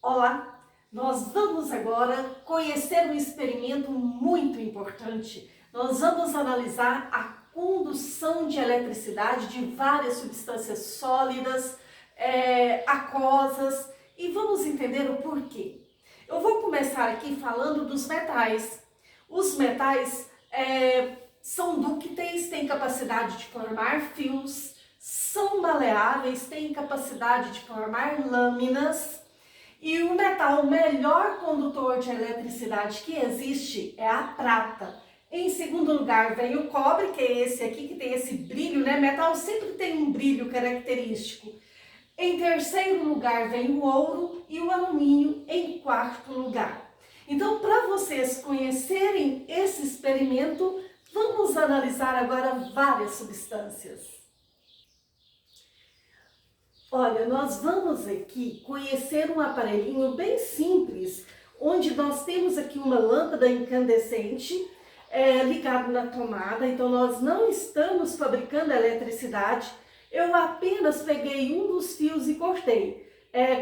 Olá, nós vamos agora conhecer um experimento muito importante. Nós vamos analisar a condução de eletricidade de várias substâncias sólidas, aquosas, e vamos entender o porquê. Eu vou começar aqui falando dos metais. Os metais são dúcteis, têm capacidade de formar fios, são maleáveis, têm capacidade de formar lâminas. E o metal melhor condutor de eletricidade que existe é a prata. Em segundo lugar vem o cobre, que é esse aqui, que tem esse brilho, né? Metal sempre tem um brilho característico. Em terceiro lugar vem o ouro e o alumínio em quarto lugar. Então, para vocês conhecerem esse experimento, vamos analisar agora várias substâncias. Olha, nós vamos aqui conhecer um aparelhinho bem simples, onde nós temos aqui uma lâmpada incandescente ligada na tomada. Então nós não estamos fabricando eletricidade, eu apenas peguei um dos fios e cortei.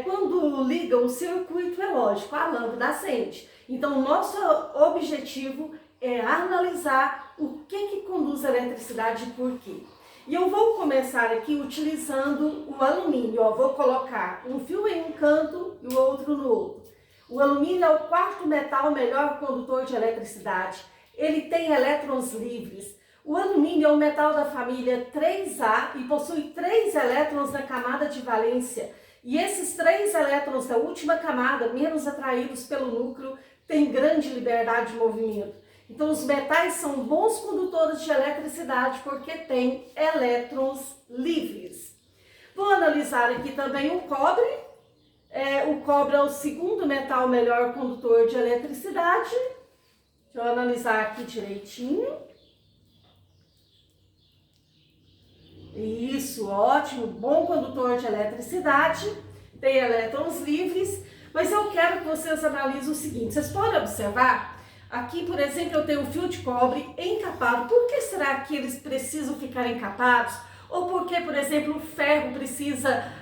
Quando liga o circuito, é lógico, a lâmpada acende. Então nosso objetivo é analisar o que conduz a eletricidade e por quê. E eu vou começar aqui utilizando o alumínio. Vou colocar um fio em um canto e o outro no outro. O alumínio é o quarto metal melhor condutor de eletricidade. Ele tem elétrons livres. O alumínio é um metal da família 3A e possui 3 elétrons na camada de valência. E esses 3 elétrons da última camada, menos atraídos pelo núcleo, têm grande liberdade de movimento. Então, os metais são bons condutores de eletricidade porque têm elétrons livres. Vou analisar aqui também o cobre. O cobre é o segundo metal melhor condutor de eletricidade. Deixa eu analisar aqui direitinho. Isso, ótimo, bom condutor de eletricidade. Tem elétrons livres. Mas eu quero que vocês analisem o seguinte. Vocês podem observar? Aqui, por exemplo, eu tenho um fio de cobre encapado. Por que será que eles precisam ficar encapados? Ou por que, por exemplo, o ferro precisa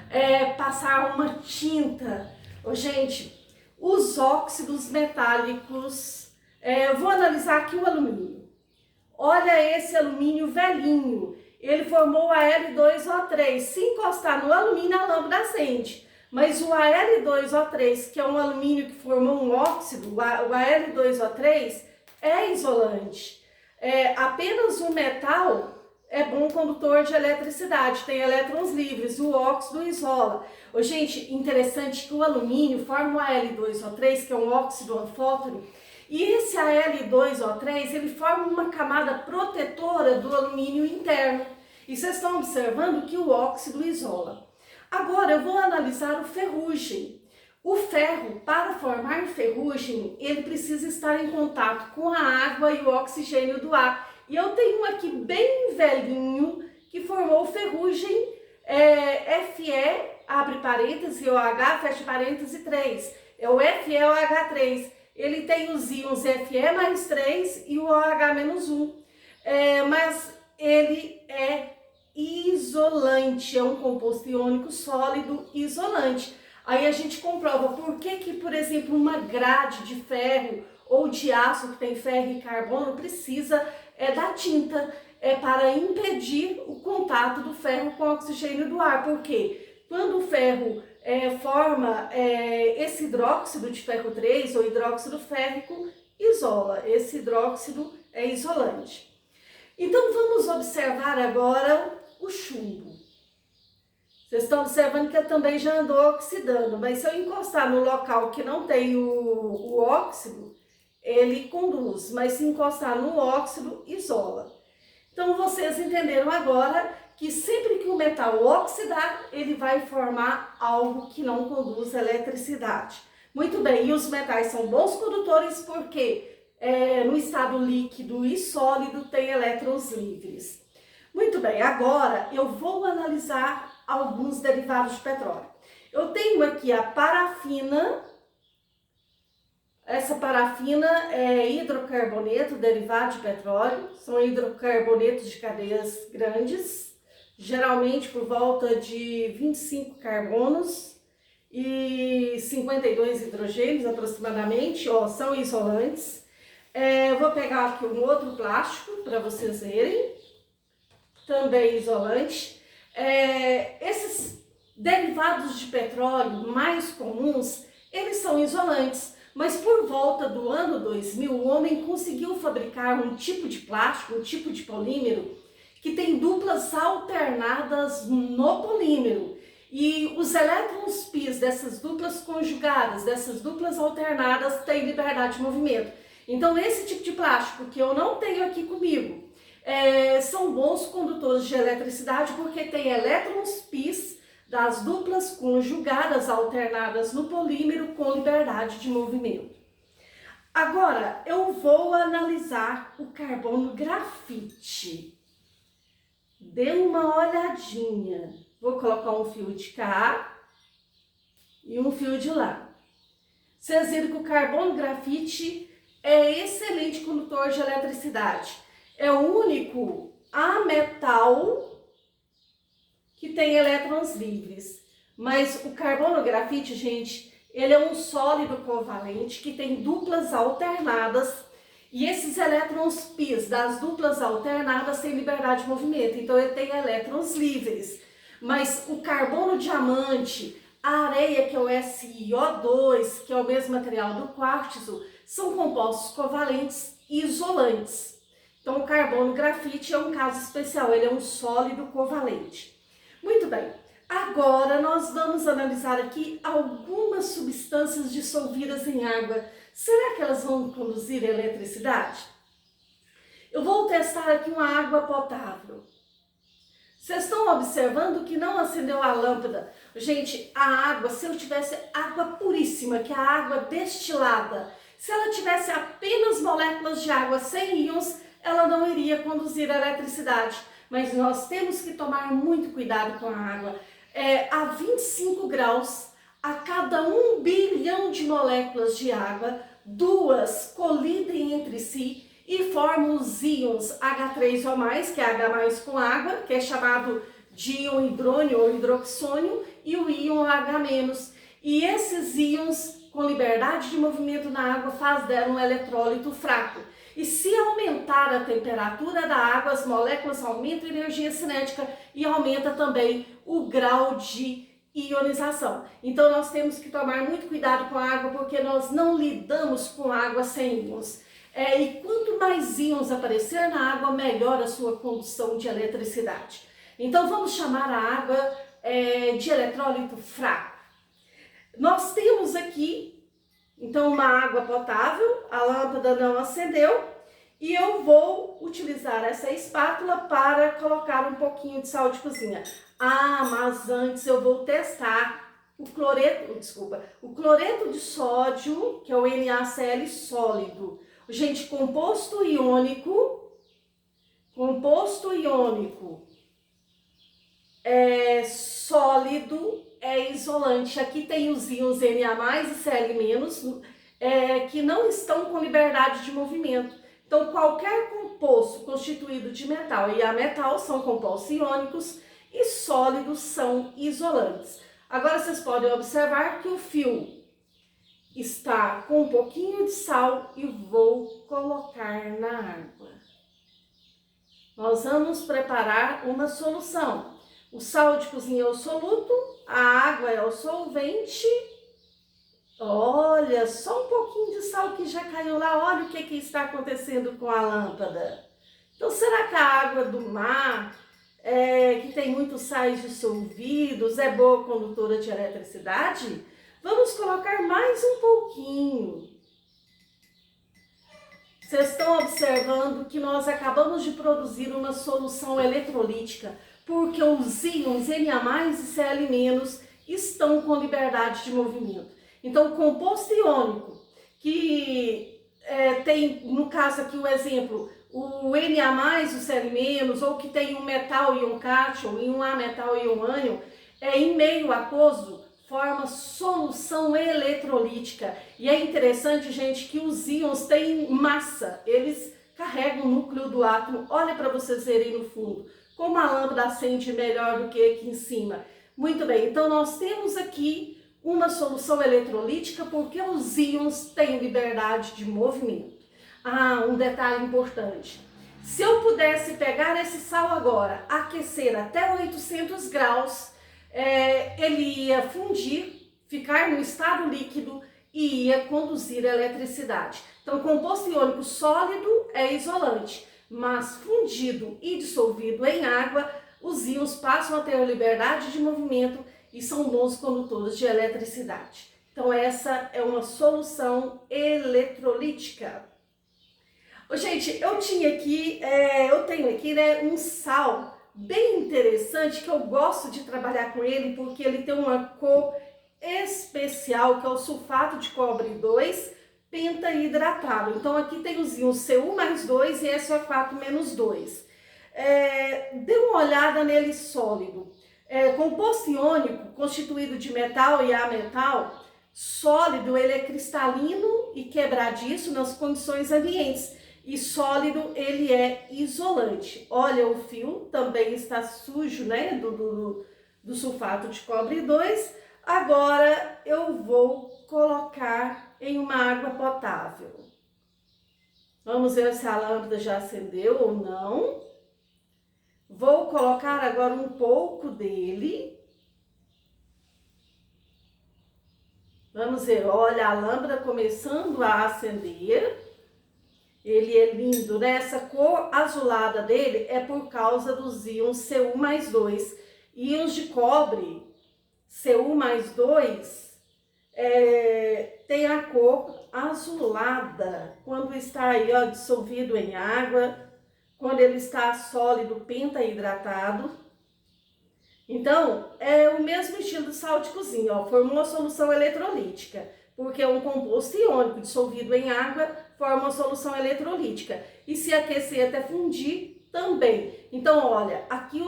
passar uma tinta? Gente, os óxidos metálicos... eu vou analisar aqui o alumínio. Olha esse alumínio velhinho. Ele formou o Al2O3. Se encostar no alumínio, a lâmpada acende. Mas o Al2O3, que é um alumínio que formou um óxido, o Al2O3 é isolante. Apenas o metal é bom condutor de eletricidade, tem elétrons livres, o óxido isola. Gente, interessante que o alumínio forma o Al2O3, que é um óxido anfótono, e esse Al2O3 ele forma uma camada protetora do alumínio interno. E vocês estão observando que o óxido isola. Agora eu vou analisar o ferrugem. O ferro, para formar ferrugem, ele precisa estar em contato com a água e o oxigênio do ar. E eu tenho um aqui bem velhinho que formou ferrugem Fe, abre parênteses, OH, fecha parênteses 3. É o FeOH3. Ele tem os íons Fe mais 3 e o OH menos 1. Mas ele é isolante, é um composto iônico sólido isolante. Aí a gente comprova por que, por exemplo, uma grade de ferro ou de aço que tem ferro e carbono precisa da tinta para impedir o contato do ferro com o oxigênio do ar. Porque quando o ferro forma esse hidróxido de ferro 3 ou hidróxido férrico, isola. Esse hidróxido é isolante. Então vamos observar agora o chumbo. Vocês estão observando que eu também já andou oxidando, mas se eu encostar no local que não tem o óxido, ele conduz, mas se encostar no óxido, isola. Então vocês entenderam agora que sempre que o metal oxidar, ele vai formar algo que não conduz eletricidade. Muito bem, e os metais são bons condutores porque no estado líquido e sólido tem elétrons livres. Muito bem, agora eu vou analisar alguns derivados de petróleo. Eu tenho aqui a parafina. Essa parafina é hidrocarboneto, derivado de petróleo. São hidrocarbonetos de cadeias grandes, geralmente por volta de 25 carbonos. e 52 hidrogênios aproximadamente, ó, são isolantes. Eu vou pegar aqui um outro plástico para vocês verem, também isolante. Esses derivados de petróleo mais comuns, eles são isolantes, mas por volta do ano 2000, o homem conseguiu fabricar um tipo de plástico, um tipo de polímero, que tem duplas alternadas no polímero. E os elétrons π dessas duplas conjugadas, dessas duplas alternadas, têm liberdade de movimento. Então, esse tipo de plástico que eu não tenho aqui comigo, são bons condutores de eletricidade porque tem elétrons π das duplas conjugadas alternadas no polímero com liberdade de movimento. Agora, eu vou analisar o carbono grafite. Dê uma olhadinha. Vou colocar um fio de cá e um fio de lá. Vocês viram que o carbono grafite é excelente condutor de eletricidade. É o único ametal que tem elétrons livres. Mas o carbono grafite, gente, ele é um sólido covalente que tem duplas alternadas. E esses elétrons π das duplas alternadas têm liberdade de movimento. Então ele tem elétrons livres. Mas o carbono diamante, a areia, que é o SiO2, que é o mesmo material do quartzo, são compostos covalentes e isolantes. Então o carbono grafite é um caso especial, ele é um sólido covalente. Muito bem, agora nós vamos analisar aqui algumas substâncias dissolvidas em água. Será que elas vão conduzir eletricidade? Eu vou testar aqui uma água potável. Vocês estão observando que não acendeu a lâmpada? Gente, a água, se eu tivesse água puríssima, que é a água destilada, se ela tivesse apenas moléculas de água sem íons, ela não iria conduzir a eletricidade. Mas nós temos que tomar muito cuidado com a água. A 25 graus, a cada 1 bilhão de moléculas de água, 2 colidem entre si e formam os íons H3O+, que é H+ com água, que é chamado de íon hidrônio ou hidroxônio, e o íon H-. E esses íons, com liberdade de movimento na água, faz dela um eletrólito fraco. E se aumentar a temperatura da água, as moléculas aumentam a energia cinética e aumenta também o grau de ionização. Então nós temos que tomar muito cuidado com a água, porque nós não lidamos com água sem íons. E quanto mais íons aparecer na água, melhor a sua condução de eletricidade. Então vamos chamar a água de eletrólito fraco. Nós temos aqui, então, uma água potável, a lâmpada não acendeu, e eu vou utilizar essa espátula para colocar um pouquinho de sal de cozinha. Mas antes eu vou testar o cloreto de sódio, que é o NaCl sólido. Gente, composto iônico sólido é isolante. Aqui tem os íons Na+ e Cl-, que não estão com liberdade de movimento. Então, qualquer composto constituído de metal e ametal são compostos iônicos e sólidos são isolantes. Agora, vocês podem observar que o fio está com um pouquinho de sal e vou colocar na água. Nós vamos preparar uma solução. O sal de cozinha é o soluto, a água é o solvente. Olha, só um pouquinho de sal que já caiu lá. Olha o que está acontecendo com a lâmpada. Então, será que a água do mar, que tem muitos sais dissolvidos, é boa condutora de eletricidade? Vamos colocar mais um pouquinho. Vocês estão observando que nós acabamos de produzir uma solução eletrolítica, porque os íons Na+ e Cl- estão com liberdade de movimento. Então, o composto iônico, que tem, no caso aqui o exemplo, o Na+, o Cl-, ou que tem um metal íon cátion e um ametal íon ânion, em meio aquoso, forma solução eletrolítica. E é interessante, gente, que os íons têm massa, eles carregam o núcleo do átomo. Olha para vocês verem no fundo, como a lâmpada acende melhor do que aqui em cima. Muito bem, então nós temos aqui uma solução eletrolítica porque os íons têm liberdade de movimento. Ah, um detalhe importante. Se eu pudesse pegar esse sal agora, aquecer até 800 graus, ele ia fundir, ficar no estado líquido e ia conduzir a eletricidade. Então, composto iônico sólido é isolante, mas fundido e dissolvido em água, os íons passam a ter liberdade de movimento e são bons condutores de eletricidade. Então, essa é uma solução eletrolítica. Gente, eu tenho aqui, né, um sal bem interessante que eu gosto de trabalhar com ele porque ele tem uma cor especial, que é o sulfato de cobre 2 pentahidratado. Então aqui tem os íons Cu mais 2 e SO4 menos 2. Dê uma olhada nele sólido. Composto iônico constituído de metal e ametal, sólido ele é cristalino e quebradiço nas condições ambientes. E sólido ele é isolante. Olha, o fio também está sujo, né, do sulfato de cobre 2. Agora eu vou colocar em uma água potável. Vamos ver se a lâmpada já acendeu ou não. Vou colocar agora um pouco dele. Vamos ver, olha a lâmpada começando a acender. Ele é lindo, né? Essa cor azulada dele é por causa dos íons Cu mais 2. Íons de cobre, Cu mais 2, tem a cor azulada quando está aí, ó, dissolvido em água, quando ele está sólido, pentahidratado. Então, é o mesmo estilo do sal de cozinha, ó, formou uma solução eletrolítica, porque é um composto iônico dissolvido em água, forma uma solução eletrolítica. E se aquecer até fundir, também. Então, olha, aqui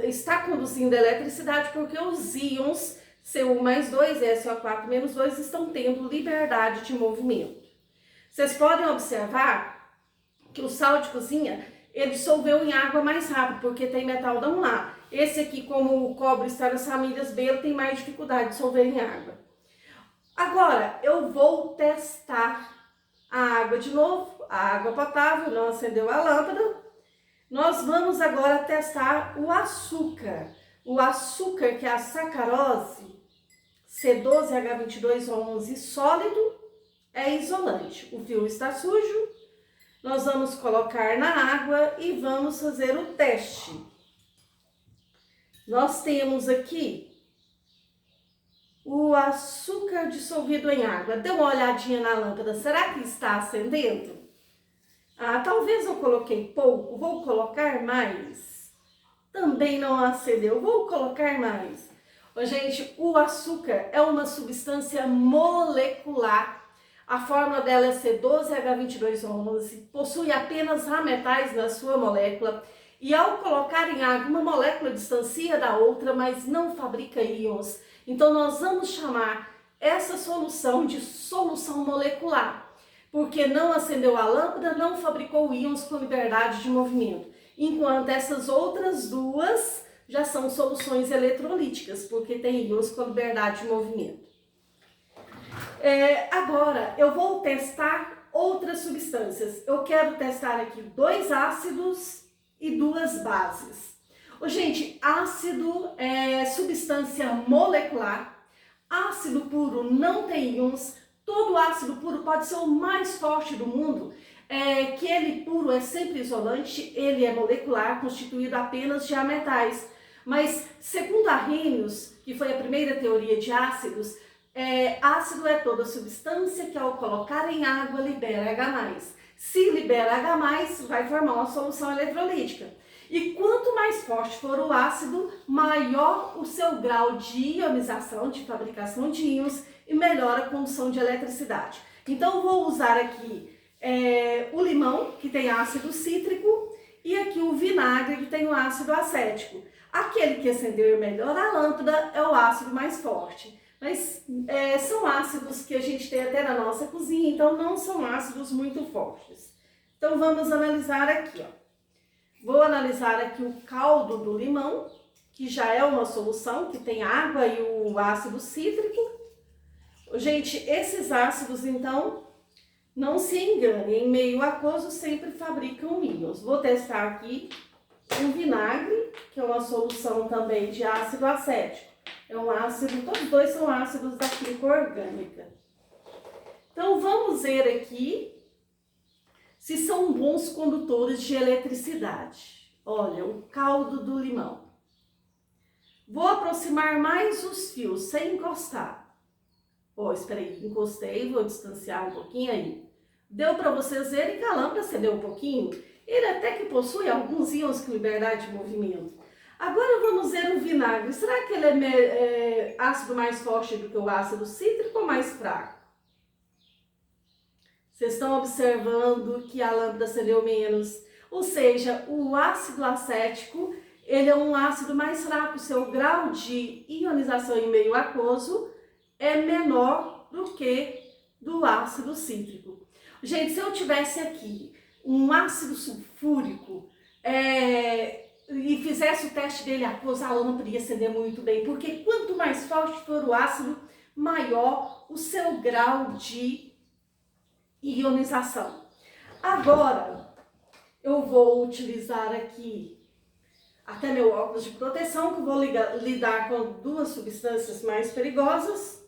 está conduzindo eletricidade porque os íons Cu mais 2 e SO4 menos 2 estão tendo liberdade de movimento. Vocês podem observar que o sal de cozinha, ele dissolveu em água mais rápido, porque tem metal não lá. Esse aqui, como o cobre está nas famílias B, ele tem mais dificuldade de dissolver em água. Agora, eu vou testar a água de novo, a água potável, não acendeu a lâmpada. Nós vamos agora testar o açúcar. O açúcar, que é a sacarose, C12H22O11 sólido, é isolante. O fio está sujo. Nós vamos colocar na água e vamos fazer o teste. Nós temos aqui o açúcar dissolvido em água. Dê uma olhadinha na lâmpada. Será que está acendendo? Ah, talvez eu coloquei pouco. Vou colocar mais. Também não acendeu. Vou colocar mais. Gente, o açúcar é uma substância molecular. A fórmula dela é C12H22O11. Possui apenas ametais na sua molécula. E ao colocar em água, uma molécula distancia da outra, mas não fabrica íons. Então, nós vamos chamar essa solução de solução molecular, porque não acendeu a lâmpada, não fabricou íons com liberdade de movimento. Enquanto essas outras duas já são soluções eletrolíticas, porque tem íons com liberdade de movimento. Agora, eu vou testar outras substâncias. Eu quero testar aqui 2 ácidos e 2 bases. Gente, ácido é substância molecular. Ácido puro não tem íons. Todo ácido puro pode ser o mais forte do mundo, que ele puro é sempre isolante, ele é molecular, constituído apenas de ametais. Mas, segundo Arrhenius, que foi a primeira teoria de ácidos, ácido é toda substância que ao colocar em água libera H+. Se libera H+, vai formar uma solução eletrolítica. E quanto mais forte for o ácido, maior o seu grau de ionização, de fabricação de íons, e melhor a condução de eletricidade. Então, vou usar aqui o limão, que tem ácido cítrico, e aqui o vinagre, que tem o ácido acético. Aquele que acender melhor a lâmpada é o ácido mais forte. Mas são ácidos que a gente tem até na nossa cozinha, então não são ácidos muito fortes. Então, vamos analisar aqui, ó. Vou analisar aqui o caldo do limão, que já é uma solução, que tem água e o ácido cítrico. Gente, esses ácidos, então, não se enganem, em meio aquoso sempre fabricam íons. Vou testar aqui um vinagre, que é uma solução também de ácido acético. É um ácido, todos dois são ácidos da química orgânica. Então, vamos ver aqui se são bons condutores de eletricidade. Olha, o caldo do limão. Vou aproximar mais os fios, sem encostar. Ó, espera aí, encostei, vou distanciar um pouquinho aí. Deu para vocês verem que a lâmpada acendeu um pouquinho? Ele até que possui alguns íons com liberdade de movimento. Agora vamos ver o vinagre. Será que ele é ácido mais forte do que o ácido cítrico ou mais fraco? Vocês estão observando que a lâmpada acendeu menos. Ou seja, o ácido acético, ele é um ácido mais fraco. Seu grau de ionização em meio aquoso é menor do que do ácido cítrico. Gente, se eu tivesse aqui um ácido sulfúrico e fizesse o teste dele aquoso, a lâmpada ia acender muito bem. Porque quanto mais forte for o ácido, maior o seu grau de ionização. Agora, eu vou utilizar aqui até meu óculos de proteção, que eu vou lidar com duas substâncias mais perigosas.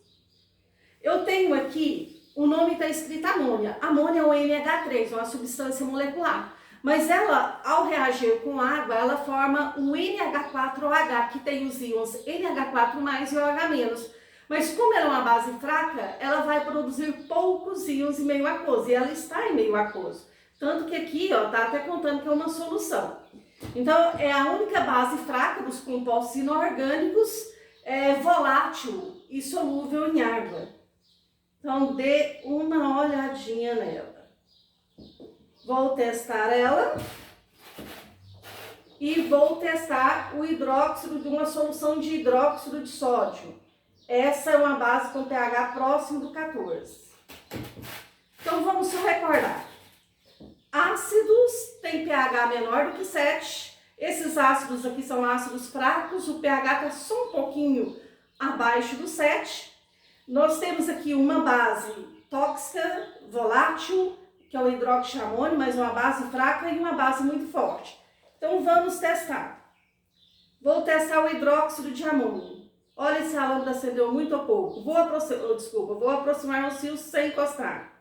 Eu tenho aqui, o nome está escrito amônia. Amônia é o NH3, uma substância molecular. Mas ela, ao reagir com água, ela forma o NH4OH, que tem os íons NH4+ e OH-. Mas como ela é uma base fraca, ela vai produzir poucos íons em meio aquoso. E ela está em meio aquoso. Tanto que aqui, ó, tá até contando que é uma solução. Então, é a única base fraca dos compostos inorgânicos, volátil e solúvel em água. Então, dê uma olhadinha nela. Vou testar ela. E vou testar o hidróxido de uma solução de hidróxido de sódio. Essa é uma base com pH próximo do 14. Então, vamos só recordar. Ácidos têm pH menor do que 7. Esses ácidos aqui são ácidos fracos. O pH está só um pouquinho abaixo do 7. Nós temos aqui uma base tóxica, volátil, que é o hidróxido de amônio, mas uma base fraca e uma base muito forte. Então, vamos testar. Vou testar o hidróxido de amônio. Olha se a lâmpada acendeu muito ou pouco. Vou aproximar os fios sem encostar.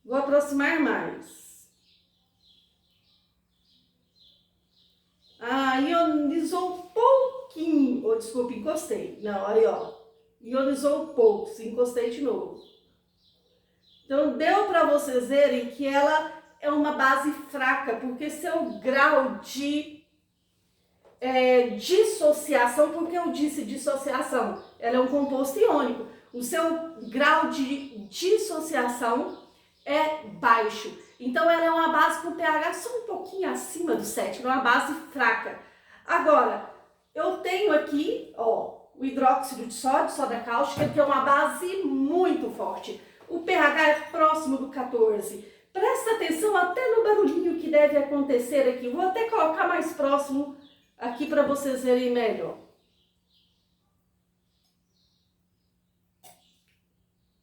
Vou aproximar mais. Ionizou um pouquinho. Oh, desculpa, encostei. Não, aí ó. Ionizou um pouco, se encostei de novo. Então, deu para vocês verem que ela é uma base fraca, porque seu grau de dissociação, porque eu disse dissociação, ela é um composto iônico, o seu grau de dissociação é baixo, então ela é uma base com pH só um pouquinho acima do 7, é uma base fraca. Agora, eu tenho aqui, ó, o hidróxido de sódio, soda cáustica, que é uma base muito forte, o pH é próximo do 14, presta atenção até no barulhinho que deve acontecer aqui, vou até colocar mais próximo aqui para vocês verem melhor.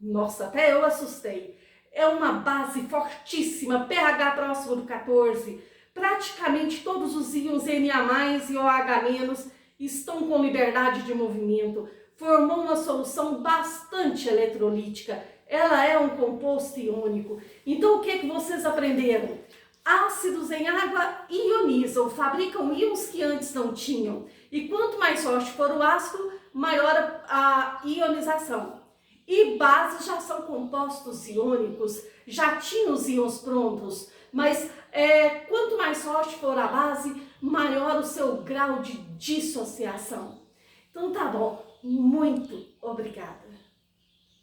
Nossa, até eu assustei. É uma base fortíssima, pH próximo do 14. Praticamente todos os íons Na+ e OH- estão com liberdade de movimento. Formou uma solução bastante eletrolítica. Ela é um composto iônico. Então, o que vocês aprenderam? Ácidos em água ionizam, fabricam íons que antes não tinham. E quanto mais forte for o ácido, maior a ionização. E bases já são compostos iônicos, já tinham os íons prontos, mas quanto mais forte for a base, maior o seu grau de dissociação. Então tá bom, muito obrigada.